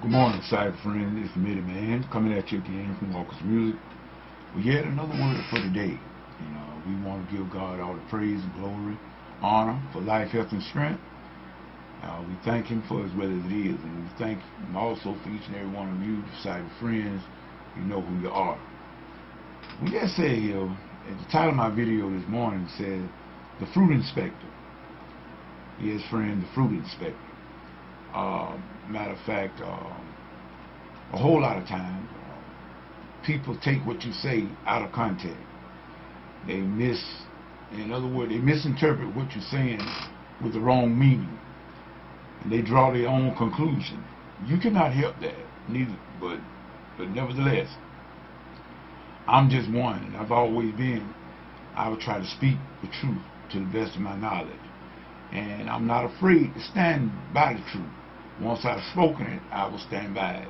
Good morning, cyber friend. It's Mitty Man coming at you again from Walker's Music. We get another word for today. We want to give God all the praise and glory, honor for life, health, and strength. We thank Him for His weather as it is, and we thank Him also for each and every one of you, cyber friends. You know who you are. We just say here, at the title of my video this morning said, "The Fruit Inspector." Yes, friend, the Fruit Inspector. Matter of fact, a whole lot of times people take what you say out of context. In other words, they misinterpret what you're saying with the wrong meaning, and they draw their own conclusion. You cannot help that, neither. But nevertheless, I'm just one, and I've always been. I would try to speak the truth to the best of my knowledge, and I'm not afraid to stand by the truth. Once I've spoken it, I will stand by it.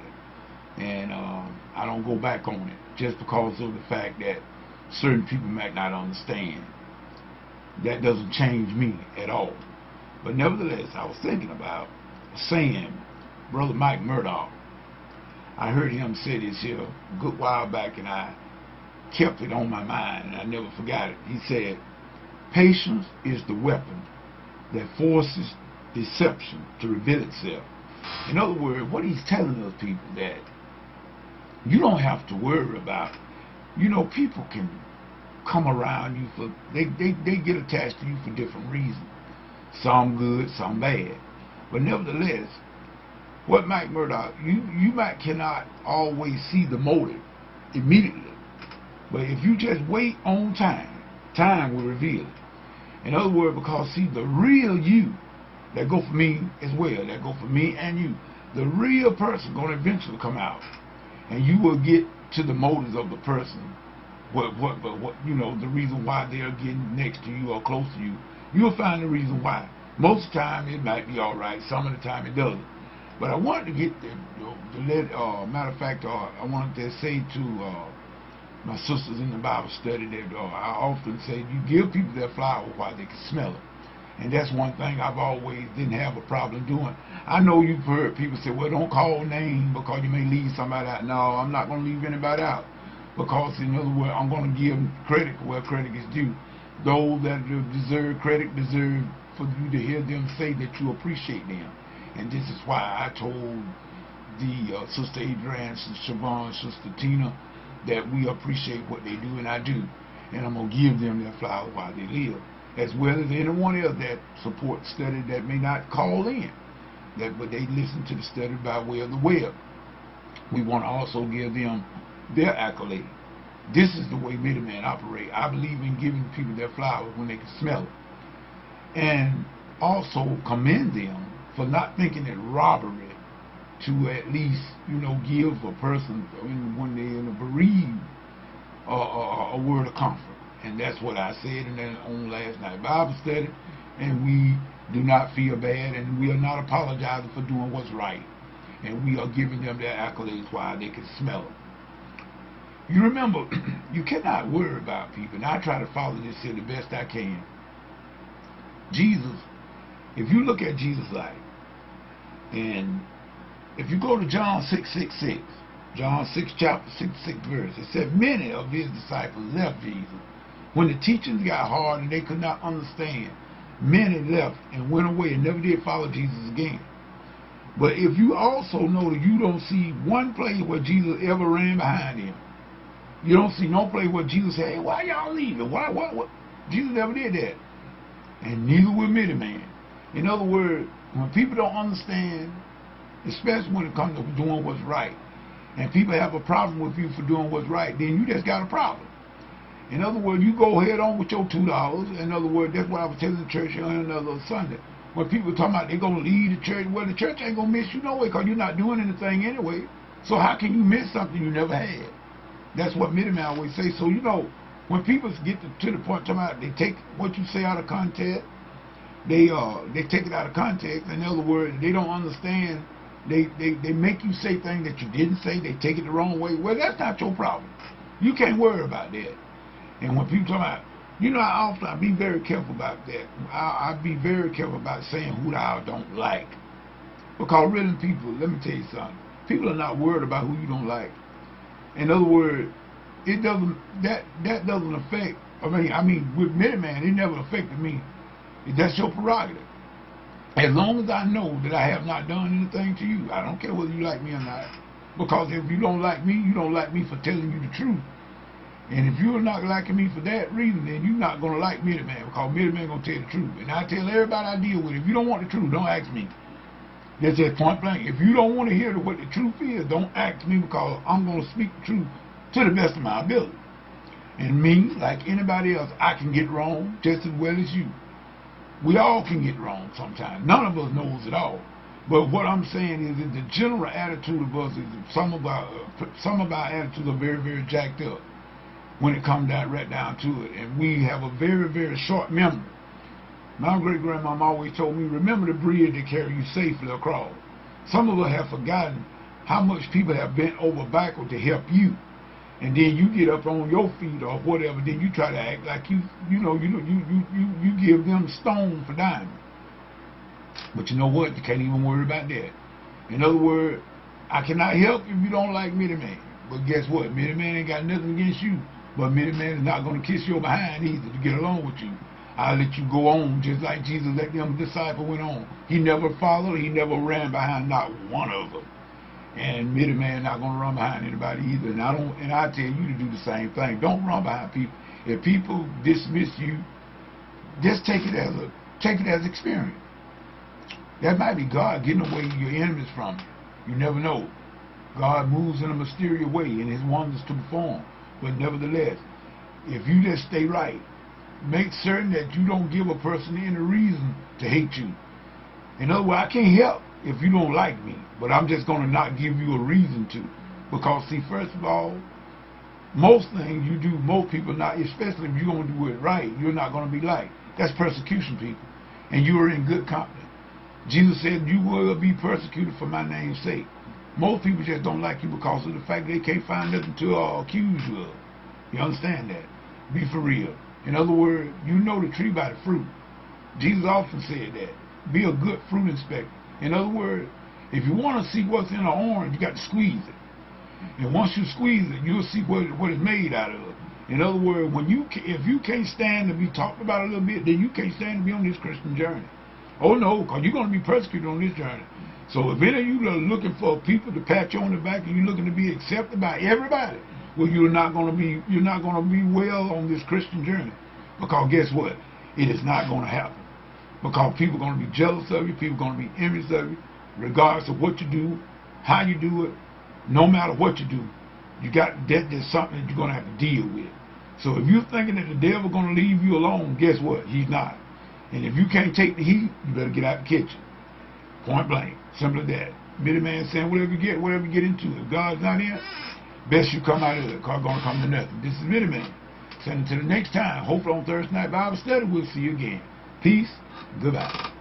And I don't go back on it just because of the fact that certain people might not understand. That doesn't change me at all. But nevertheless, I was thinking about saying, Brother Mike Murdock, I heard him say this here a good while back, and I kept it on my mind, and I never forgot it. He said, "Patience is the weapon that forces deception to reveal itself." In other words, what he's telling us people that you don't have to worry about. People can come around you for they get attached to you for different reasons. Some good, some bad. But nevertheless, what Mike Murdock, you might cannot always see the motive immediately. But if you just wait on time will reveal it. In other words, because see, the real you, that go for me as well, that go for me and you, the real person going to eventually come out, and you will get to the motives of the person, the reason why they're getting next to you or close to you. You'll find the reason why. Most of the time it might be all right, some of the time it doesn't. But I wanted to get matter of fact, I wanted to say to my sisters in the Bible study that I often say, you give people their flower while they can smell it. And that's one thing I've always didn't have a problem doing. I know you've heard people say, well, don't call names because you may leave somebody out. No, I'm not going to leave anybody out. Because, in other words, I'm going to give credit where credit is due. Those that deserve credit deserve for you to hear them say that you appreciate them. And this is why I told the Sister Adrienne, Sister Siobhan, Sister Tina, that we appreciate what they do, and I do. And I'm going to give them their flowers while they live, as well as anyone else that supports study that may not call in, but they listen to the study by way of the web. We want to also give them their accolade. This is the way Middleman operate. I believe in giving people their flowers when they can smell it, and also commend them for not thinking it robbery to at least give a person when they're in a bereaved a word of comfort. And that's what I said on last night Bible study. And we do not feel bad, and we are not apologizing for doing what's right. And we are giving them their accolades while they can smell them. You remember, you cannot worry about people. And I try to follow this here the best I can. Jesus, if you look at Jesus' life, and if you go to John 6:66, John 6 chapter 66 verse, it said many of his disciples left Jesus. When the teachings got hard and they could not understand, many left and went away and never did follow Jesus again. But if you also know that you don't see one place where Jesus ever ran behind him, you don't see no place where Jesus said, "Hey, why y'all leaving? What?" Jesus never did that. And neither will Middleman. In other words, when people don't understand, especially when it comes to doing what's right, and people have a problem with you for doing what's right, then you just got a problem. In other words, you go head on with your $2. In other words, that's what I was telling the church on another Sunday. When people talking about they're going to leave the church, well, the church ain't going to miss you no way because you're not doing anything anyway. So how can you miss something you never had? That's what Middleman always say. So, when people get to the point talking about they take what you say out of context, they take it out of context. In other words, they don't understand. They make you say things that you didn't say. They take it the wrong way. Well, that's not your problem. You can't worry about that. And when people talk about, I be very careful about that. I be very careful about saying who I don't like. Because really, people, let me tell you something. People are not worried about who you don't like. In other words, it doesn't that doesn't affect. I mean, with Minuteman, it never affected me. That's your prerogative. As long as I know that I have not done anything to you, I don't care whether you like me or not. Because if you don't like me, you don't like me for telling you the truth. And if you're not liking me for that reason, then you're not going to like Minuteman, because Minuteman going to tell the truth. And I tell everybody I deal with, if you don't want the truth, don't ask me. That's just point blank. If you don't want to hear what the truth is, don't ask me, because I'm going to speak the truth to the best of my ability. And me, like anybody else, I can get wrong just as well as you. We all can get wrong sometimes. None of us knows it all. But what I'm saying is that the general attitude of us is some of our attitudes are very, very jacked up when it comes right down to it. And we have a very, very short memory. My great-grandmama always told me, remember the bridge that carry you safely across. Some of us have forgotten how much people have bent over backward to help you. And then you get up on your feet or whatever, then you try to act like you give them stone for diamond. But you know what? You can't even worry about that. In other words, I cannot help if you don't like Minuteman. But guess what? Minuteman ain't got nothing against you. But Minuteman is not going to kiss your behind either to get along with you. I'll let you go on just like Jesus let them disciples went on. He never followed. He never ran behind not one of them. And Minuteman not going to run behind anybody either. And I tell you to do the same thing. Don't run behind people. If people dismiss you, just take it as experience. That might be God getting away your enemies from you. You never know. God moves in a mysterious way in his wonders to perform. But nevertheless, if you just stay right, make certain that you don't give a person any reason to hate you. In other words, I can't help if you don't like me, but I'm just going to not give you a reason to. Because, see, first of all, most things you do, most people not, especially if you're going to do it right, you're not going to be liked. That's persecution, people. And you are in good company. Jesus said, you will be persecuted for my name's sake. Most people just don't like you because of the fact they can't find nothing to accuse you of. You understand that? Be for real. In other words, you know the tree by the fruit. Jesus often said that. Be a good fruit inspector. In other words, if you want to see what's in an orange, you got to squeeze it. And once you squeeze it, you'll see what it's made out of. In other words, if you can't stand to be talked about a little bit, then you can't stand to be on this Christian journey. Oh no, because you're going to be persecuted on this journey. So if any of you are looking for people to pat you on the back and you're looking to be accepted by everybody, well, you're not going to be well on this Christian journey. Because guess what? It is not going to happen. Because people are going to be jealous of you, people are going to be envious of you, regardless of what you do, how you do it, no matter what you do. There's something that you're going to have to deal with. So if you're thinking that the devil's going to leave you alone, guess what? He's not. And if you can't take the heat, you better get out the kitchen. Point blank. Simple as that. Minuteman saying whatever you get into. If God's not in, best you come out of it, because it's going to come to nothing. This is Minuteman. Saying until the next time, hopefully on Thursday night Bible study, we'll see you again. Peace. Goodbye.